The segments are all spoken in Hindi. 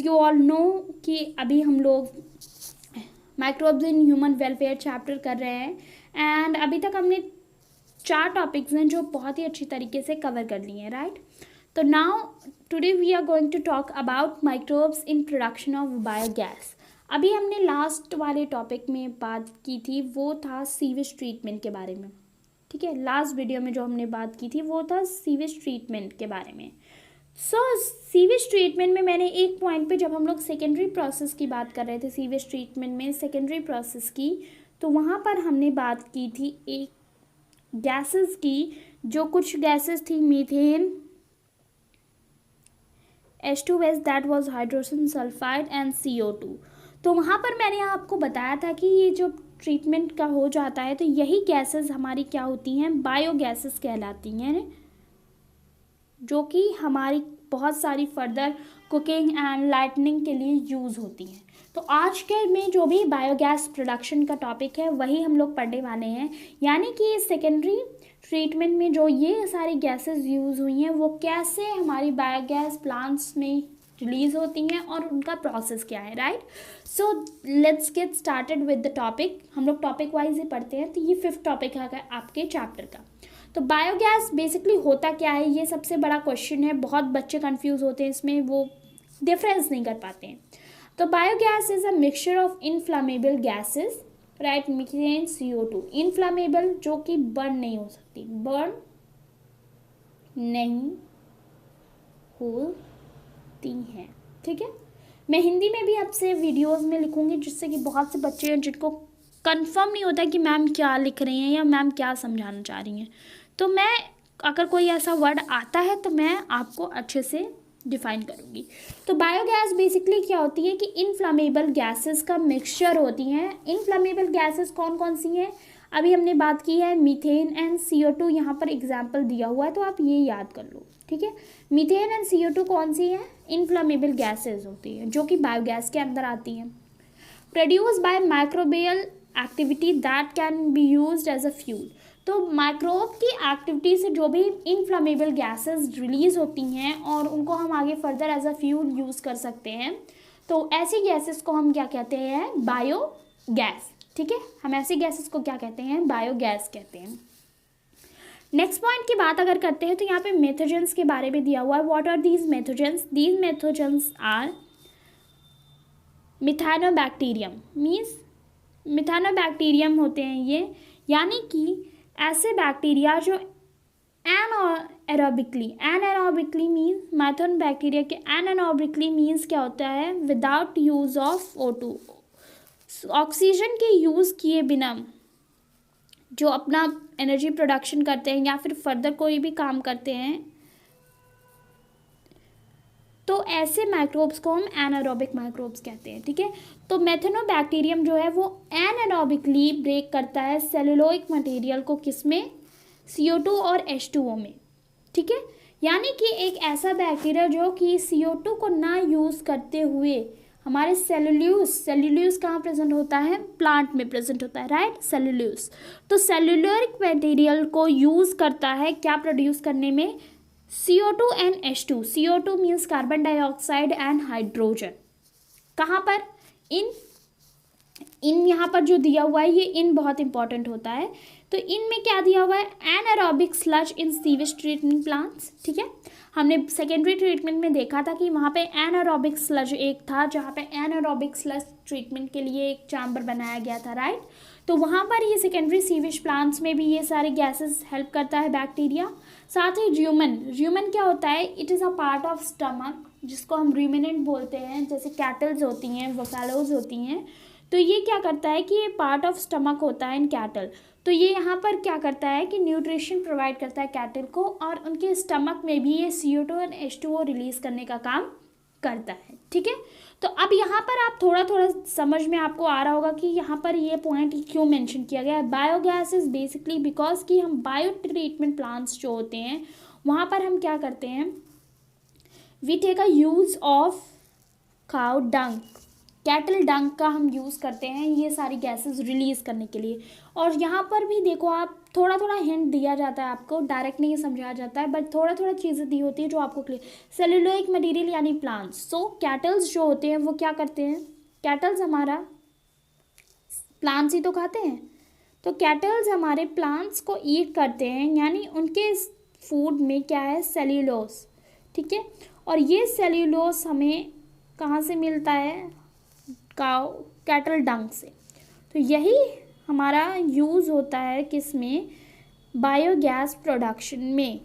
एज यू ऑल नो कि अभी हम लोग microbes in human welfare chapter कर रहे हैं एंड अभी तक हमने 4 टॉपिक्स हैं जो बहुत ही अच्छी तरीके से कवर कर लिए हैं, राइट। तो now today we are going to talk about microbes in production of biogas. अभी हमने लास्ट वाले टॉपिक में बात की थी वो था सीवेज ट्रीटमेंट के बारे में, ठीक है। लास्ट वीडियो में जो हमने बात की थी वो था सीवेज ट्रीटमेंट के बारे में। सीवेज ट्रीटमेंट में मैंने एक पॉइंट पे जब हम लोग सेकेंडरी प्रोसेस की बात कर रहे थे सीवेज ट्रीटमेंट में सेकेंडरी प्रोसेस की, तो वहाँ पर हमने बात की थी एक गैसेस की, जो कुछ गैसेस थी methane, H2S that was hydrogen sulphide and CO2। तो वहाँ पर मैंने आपको बताया था कि ये जो ट्रीटमेंट का हो जाता है तो यही गैसेस हमारी क्या होती हैं, बायोगैसेस कहलाती हैं, जो कि हमारी बहुत सारी फर्दर कुकिंग एंड लाइटनिंग के लिए यूज़ होती हैं। तो आज के में जो भी बायोगैस प्रोडक्शन का टॉपिक है वही हम लोग पढ़ने वाले हैं, यानी कि सेकेंडरी ट्रीटमेंट में जो ये सारी गैसेस यूज़ हुई हैं वो कैसे हमारी बायोगैस प्लांट्स में रिलीज़ होती हैं और उनका प्रोसेस क्या है, right. So let's get started with the topic. हम लोग टॉपिक वाइज ही पढ़ते हैं, तो ये 5th टॉपिक है आपके चैप्टर का। तो बायोगैस बेसिकली होता क्या है, ये सबसे बड़ा क्वेश्चन है। बहुत बच्चे कंफ्यूज होते हैं इसमें, वो डिफरेंस नहीं कर पाते हैं। तो biogas is a mixture of inflammable gases, right, methane, CO2। Inflammable जो कि बर्न नहीं हो सकती, बर्न नहीं होती हैं, ठीक है। मैं हिंदी में भी आपसे वीडियोस में लिखूंगी, जिससे कि बहुत से बच्चे हैं जिनको कंफर्म नहीं होता है कि मैम क्या लिख रही हैं या मैम क्या समझाना चाह रही हैं। तो मैं अगर कोई ऐसा वर्ड आता है तो मैं आपको अच्छे से डिफाइन करूँगी। तो बायोगैस बेसिकली क्या होती है कि इनफ्लामेबल गैसेस का मिक्सचर होती हैं। इनफ्लामेबल गैसेस कौन कौन सी हैं, अभी हमने बात की है मीथेन एंड CO2, यहाँ पर एग्जाम्पल दिया हुआ है तो आप ये याद कर लो, ठीक है। मीथेन एंड CO2 कौन सी हैं, इनफ्लामेबल गैसेज होती हैं जो कि बायोगैस के अंदर आती हैं। Produce by microbial activity that can be used as a fuel. तो माइक्रोब की एक्टिविटी से जो भी इनफ्लामेबल गैसेस रिलीज होती हैं और उनको हम आगे further as a fuel use कर सकते हैं, तो ऐसी गैसेस को हम क्या कहते हैं, बायोगैस, ठीक है। हम ऐसी गैसेस को क्या कहते हैं, बायोगैस कहते हैं। नेक्स्ट पॉइंट की बात अगर करते हैं तो यहाँ पे मेथोजेंस के बारे में दिया हुआ है। What are these methanogens, these methanogens are methanobacterium, means methanobacterium होते हैं ये, यानी कि ऐसे बैक्टीरिया जो एनारोबिकली मीन्स माइथोनबैक्टीरिया के एनारोबिकली मीन्स क्या होता है, without use of O2, oxygen के यूज़ किए बिना जो अपना एनर्जी प्रोडक्शन करते हैं या फिर फर्दर कोई भी काम करते हैं, तो ऐसे माइक्रोब्स को हम एनारोबिक माइक्रोब्स कहते हैं, ठीक है। तो मेथनोबैक्टीरियम जो है वो एनारोबिकली ब्रेक करता है सेलुलोइक मटेरियल को, किसमें, CO2 और H2O में, ठीक है। यानी कि एक ऐसा बैक्टीरिया जो कि CO2 को ना यूज़ करते हुए हमारे सेल्यूलोज कहाँ प्रेजेंट होता है, प्लांट में प्रेजेंट होता है, राइट, सेल्यूलोज। तो सेल्यूलरिक मटेरियल को यूज़ करता है क्या प्रोड्यूस करने में, CO2 and H2। CO2 means carbon dioxide and hydrogen. कहाँ पर, इन यहाँ पर जो दिया हुआ है ये इन बहुत इंपॉर्टेंट होता है। तो इन में क्या दिया हुआ है, एनारोबिक स्लज इन सीवेज ट्रीटमेंट प्लांट्स, ठीक है। हमने सेकेंडरी ट्रीटमेंट में देखा था कि वहाँ पे एनारोबिक स्लज एक था, जहाँ पे एनारोबिक स्लज ट्रीटमेंट के लिए एक चैम्बर बनाया गया था, राइट। तो वहाँ पर ये सेकेंडरी सीवेज प्लांट्स में भी ये सारे गैसेस हेल्प करता है बैक्टीरिया। साथ ही र्यूमन क्या होता है, it is a part of stomach, जिसको हम रूमिनेंट बोलते हैं, जैसे कैटल्स होती हैं, बफेलोज होती हैं। तो ये क्या करता है कि ये पार्ट ऑफ स्टमक होता है इन कैटल। तो ये यहाँ पर क्या करता है कि न्यूट्रिशन प्रोवाइड करता है कैटल को, और उनके स्टमक में भी ये CO2 और H2O रिलीज़ करने का काम करता है, ठीक है। तो अब यहाँ पर आप थोड़ा समझ में आपको आ रहा होगा कि यहाँ पर ये पॉइंट क्यों मेंशन किया गया है। बायोगैस इज बेसिकली बिकॉज कि हम बायो ट्रीटमेंट प्लांट्स जो होते हैं वहाँ पर हम क्या करते हैं, we take a use of cow dung, cattle dung का हम यूज़ करते हैं ये सारी गैसेस रिलीज़ करने के लिए। और यहाँ पर भी देखो आप, थोड़ा थोड़ा हिंट दिया जाता है आपको, डायरेक्ट नहीं समझाया जाता है, बट थोड़ा थोड़ा चीज़ें दी होती है जो आपको क्लियर। सेलुलोइक मटेरियल यानी प्लांट्स। सो कैटल्स जो होते हैं वो क्या करते हैं, कैटल्स हमारा प्लांट्स ही तो खाते हैं, तो कैटल्स हमारे प्लांट्स को ईट करते हैं, यानी उनके फूड में क्या है, सेल्यूलोस। ठीक है, और ये सेल्यूलोस हमें कहाँ से मिलता है, काउ कैटल डंग से। तो यही हमारा यूज़ होता है किस में, बायोगैस प्रोडक्शन में।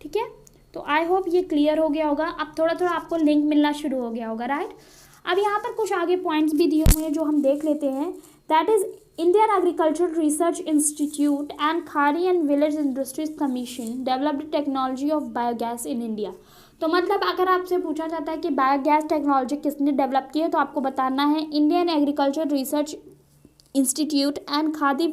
ठीक है, तो आई होप ये क्लियर हो गया होगा। अब थोड़ा थोड़ा आपको लिंक मिलना शुरू हो गया होगा, राइट। अब यहाँ पर कुछ आगे पॉइंट्स भी दिए हुए हैं जो हम देख लेते हैं। That is Indian agricultural research institute and Khadi and village industries commission developed technology of biogas in India. तो मतलब अगर आपसे पूछा जाता है कि बायोगैस टेक्नोलॉजी किसने डेवलप की है, तो आपको बताना है Indian agriculture research institute and khadi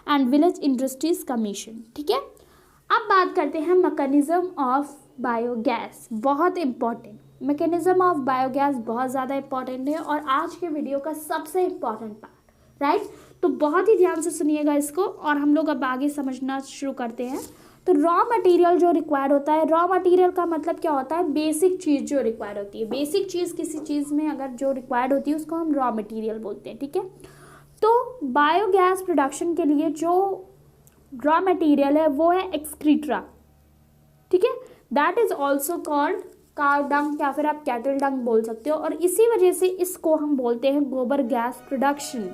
and village industries commission. ठीक है, अब बात करते हैं मैकेनिज्म ऑफ बायोगैस। बहुत इंपॉर्टेंट मैकेनिज्म ऑफ बायोगैस, बहुत ज़्यादा इंपॉर्टेंट है और आज के वीडियो का सबसे इम्पॉर्टेंट पार्ट, राइट। तो बहुत ही ध्यान से सुनिएगा इसको और हम लोग अब आगे समझना शुरू करते हैं। तो रॉ मटेरियल जो रिक्वायर्ड होता है, रॉ मटेरियल का मतलब क्या होता है, बेसिक चीज़ जो रिक्वायर्ड होती है। बेसिक चीज़ किसी चीज़ में अगर जो रिक्वायर्ड होती है उसको हम रॉ मटेरियल बोलते हैं। ठीक है, तो बायोगैस प्रोडक्शन के लिए जो रॉ मटेरियल है वो है एक्सक्रीट्रा। ठीक है, that is also called cow dung या फिर आप कैटल डंग बोल सकते हो, और इसी वजह से इसको हम बोलते हैं गोबर गैस प्रोडक्शन।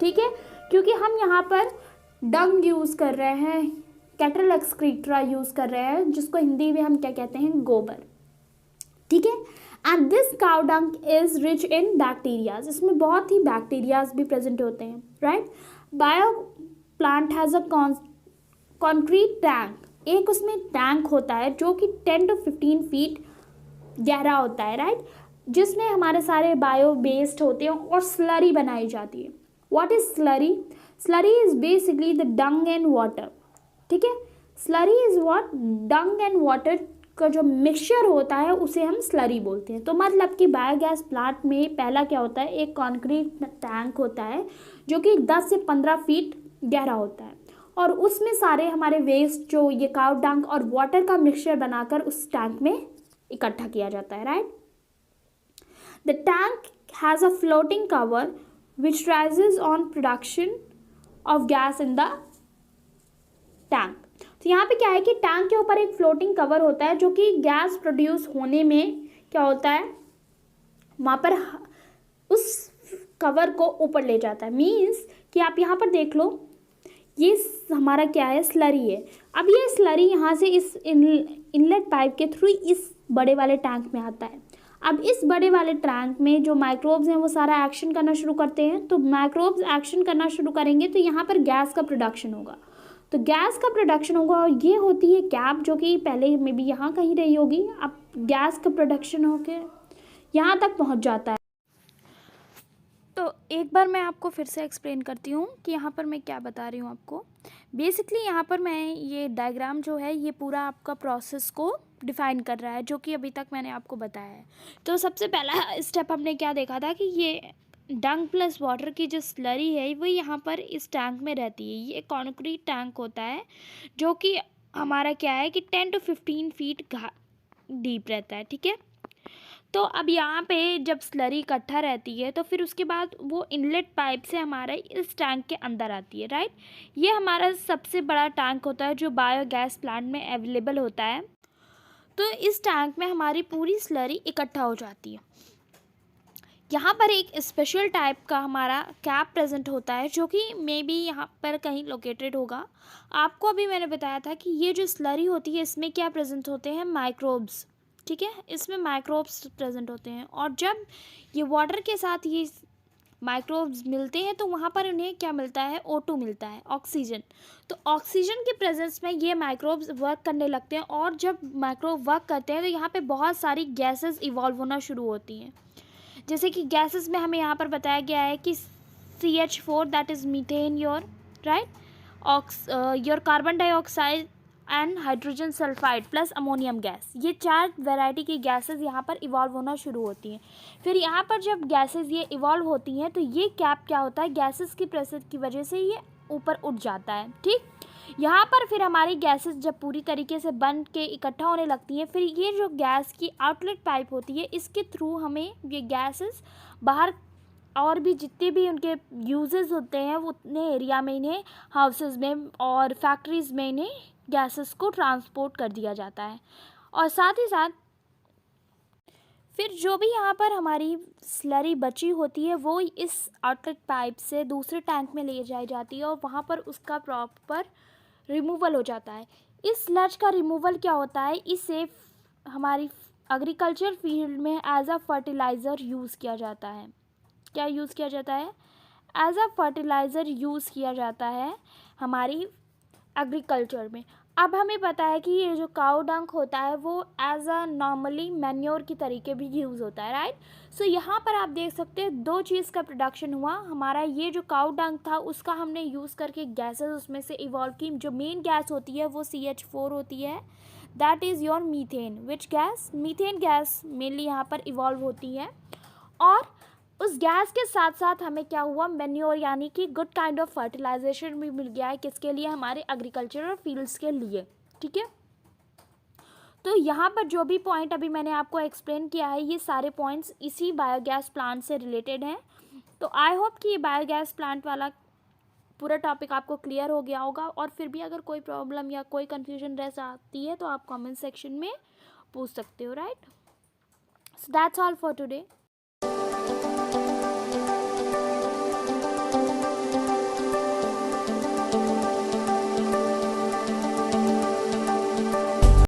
ठीक है, क्योंकि हम यहाँ पर डंग यूज़ कर रहे हैं, कैटल एक्सक्रीट्रा यूज़ कर रहे हैं, जिसको हिंदी में हम क्या कहते हैं, गोबर। ठीक है, and this cow dung is rich in bacterias. इसमें बहुत ही बैक्टीरियाज भी प्रेजेंट होते हैं, right. Bio plant has a concrete tank. एक उसमें टैंक होता है जो कि 10 to 15 फीट गहरा होता है, राइट, जिसमें हमारे सारे बायो बेस्ड होते हैं और स्लरी बनाई जाती है। What is slurry? Slurry is basically the Dang and water. ठीक है, slurry is what, Dang and water का जो मिक्सचर होता है उसे हम स्लरी बोलते हैं। तो मतलब कि बायोगैस प्लांट में पहला क्या होता है, एक कॉन्क्रीट टैंक होता है जो कि 10 से 15 फीट गहरा होता है, और उसमें सारे हमारे वेस्ट जो ये काउ डंग और वाटर का मिक्सचर बनाकर उस टैंक में इकट्ठा किया जाता है, right. The tank has a floating cover which rises on production of gas in the tank. तो यहाँ पे क्या है कि टैंक के ऊपर एक फ्लोटिंग कवर होता है जो कि गैस प्रोड्यूस होने में क्या होता है, वहाँ पर उस कवर को ऊपर ले जाता है। मीन्स कि आप यहाँ पर देख लो, ये हमारा क्या है, स्लरी है। अब ये स्लरी यहाँ से इस इनलेट पाइप के थ्रू इस बड़े वाले टैंक में आता है। अब इस बड़े वाले टैंक में जो माइक्रोब्स हैं वो सारा एक्शन करना शुरू करते हैं। तो माइक्रोब्स एक्शन करना शुरू करेंगे तो यहाँ पर गैस का प्रोडक्शन होगा। तो गैस का प्रोडक्शन होगा और ये होती है कैप, जो कि पहले में भी यहाँ कहीं रही होगी। अब गैस का प्रोडक्शन होकर यहाँ तक पहुँच जाता है। तो एक बार मैं आपको फिर से एक्सप्लेन करती हूँ कि यहाँ पर मैं क्या बता रही हूँ आपको। बेसिकली यहाँ पर मैं ये डायग्राम जो है ये पूरा आपका प्रोसेस को डिफ़ाइन कर रहा है, जो कि अभी तक मैंने आपको बताया है। तो सबसे पहला स्टेप हमने क्या देखा था कि ये डंग प्लस वाटर की जो स्लरी है वो यहाँ पर इस टैंक में रहती है। ये कॉन्क्रीट टैंक होता है जो कि हमारा क्या है कि 10 to 15 फीट डीप रहता है। ठीक है, तो अब यहाँ पे जब स्लरी इकट्ठा रहती है तो फिर उसके बाद वो इनलेट पाइप से हमारा इस टैंक के अंदर आती है, राइट। ये हमारा सबसे बड़ा टैंक होता है जो बायोगैस प्लांट में अवेलेबल होता है। तो इस टैंक में हमारी पूरी स्लरी इकट्ठा हो जाती है। यहाँ पर एक स्पेशल टाइप का हमारा कैप प्रेजेंट होता है जो कि मे बी यहाँ पर कहीं लोकेटेड होगा। आपको अभी मैंने बताया था कि ये जो स्लरी होती है इसमें क्या प्रेजेंट होते हैं, माइक्रोब्स। ठीक है, इसमें माइक्रोब्स प्रेजेंट होते हैं, और जब ये वाटर के साथ ये माइक्रोब्स मिलते हैं तो वहाँ पर उन्हें क्या मिलता है, O2 मिलता है, ऑक्सीजन। तो ऑक्सीजन के प्रेजेंस में ये माइक्रोब्स वर्क करने लगते हैं, और जब माइक्रोब वर्क करते हैं तो यहाँ पे बहुत सारी गैसेस इवॉल्व होना शुरू होती हैं। जैसे कि गैसेस में हमें यहाँ पर बताया गया है कि CH4 that is methane, your right, your carbon dioxide and hydrogen sulphide plus ammonium gas, ये 4 वैरायटी की गैसेस यहाँ पर इवॉल्व होना शुरू होती हैं। फिर यहाँ पर जब गैसेस ये इवॉल्व होती हैं तो ये कैप क्या होता है, गैसेस की प्रेशर की वजह से ये ऊपर उठ जाता है। ठीक, यहाँ पर फिर हमारी गैसेस जब पूरी तरीके से बन के इकट्ठा होने लगती हैं, फिर ये जो गैस की आउटलेट पाइप होती है इसके थ्रू हमें ये गैसेस बाहर और भी जितने भी उनके यूजेस होते हैं वो उतने एरिया में इन्हें हाउसेस में और फैक्ट्रीज़ में इन्हें गैसेस को ट्रांसपोर्ट कर दिया जाता है। और साथ ही साथ फिर जो भी यहाँ पर हमारी स्लरी बची होती है वो इस आउटलेट पाइप से दूसरे टैंक में ले जाई जाती है और वहाँ पर उसका प्रॉपर रिमूवल हो जाता है। इस स्लज का रिमूवल क्या होता है, इसे हमारी एग्रीकल्चर फील्ड में एज अ फर्टिलाइज़र यूज़ किया जाता है। क्या यूज़ किया जाता है, एज अ फर्टिलाइज़र यूज़ किया जाता है हमारी एग्रीकल्चर में। अब हमें पता है कि ये जो काऊ डंक होता है वो एज अ नॉर्मली मैन्योर की तरीके भी यूज़ होता है, राइट। सो यहाँ पर आप देख सकते हैं 2 चीज़ का प्रोडक्शन हुआ हमारा। ये जो काऊ डंक था उसका हमने यूज़ करके गैसेस उसमें से इवॉल्व की। जो मेन गैस होती है वो CH4 होती है, that is your methane. Which gas, methane gas mainly यहाँ पर इवॉल्व होती है। और उस गैस के साथ साथ हमें क्या हुआ, मैन्योर यानी कि गुड काइंड ऑफ फर्टिलाइजेशन भी मिल गया है। किसके लिए, हमारे एग्रीकल्चरल फील्ड्स के लिए। ठीक है, तो यहाँ पर जो भी पॉइंट अभी मैंने आपको एक्सप्लेन किया है ये सारे पॉइंट्स इसी बायोगैस प्लांट से रिलेटेड हैं। तो आई होप कि ये बायोगैस प्लांट वाला पूरा टॉपिक आपको क्लियर हो गया होगा। और फिर भी अगर कोई प्रॉब्लम या कोई कन्फ्यूजन रह जाती है तो आप कमेंट सेक्शन में पूछ सकते हो, right. So that's all for today.